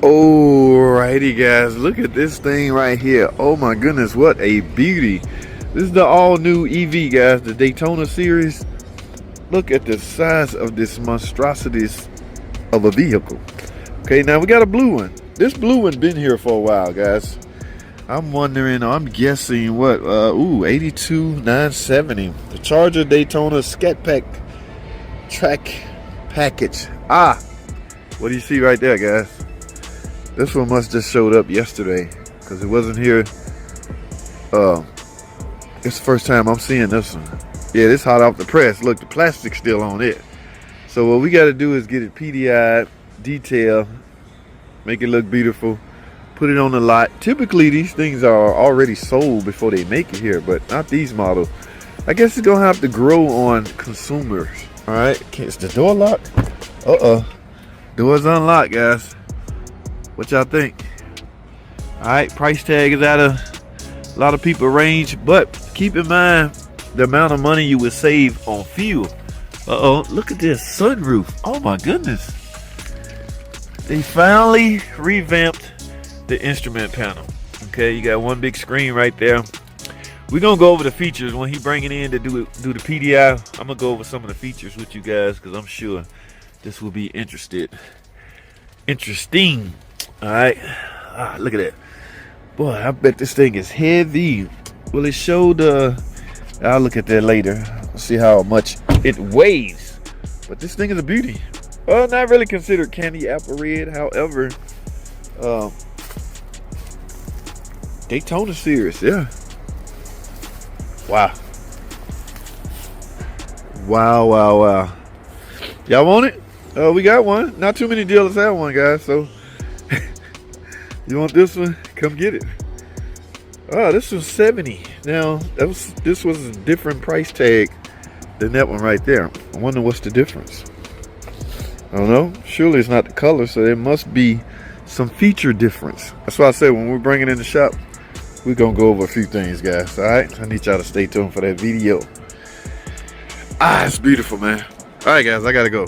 Alrighty guys, look at this thing right here. Oh my goodness, what a beauty. This is the all new EV guys, the Daytona series. Look at the size of this monstrosity of a vehicle. Okay, now we got a blue one. This blue one been here for a while guys. I'm wondering, I'm guessing what, 82,970. The Charger Daytona Scat track package. What do you see right there guys? This one must just showed up yesterday because it wasn't here. It's the first time I'm seeing this one. Yeah, this hot off the press. Look, the plastic's still on it. So what we got to do is get it PDI'd, detail, make it look beautiful, put it on the lot. Typically, these things are already sold before they make it here, but not these models. I guess it's going to have to grow on consumers. All right, is the door locked? Door's unlocked, guys. What y'all think? All right, price tag is out of a lot of people range, but keep in mind the amount of money you would save on fuel. Look at this sunroof. Oh my goodness. They finally revamped the instrument panel. Okay, you got one big screen right there. We're gonna go over the features when he bring it in to do the PDI. I'm gonna go over some of the features with you guys because I'm sure this will be interesting. All right, look at that. Boy, I bet this thing is heavy. Well, it showed, I'll look at that later. See how much it weighs. But this thing is a beauty. Well, not really considered candy apple red. However, Daytona series, yeah. Wow. Wow. Y'all want it? We got one. Not too many dealers have one, guys, so you want this one? Come get it. This was 70. Now, this was a different price tag than that one right there. I wonder what's the difference. I don't know. Surely it's not the color, so there must be some feature difference. That's why I said when we bring it in the shop, we're going to go over a few things, guys. All right? I need y'all to stay tuned for that video. It's beautiful, man. All right, guys, I got to go.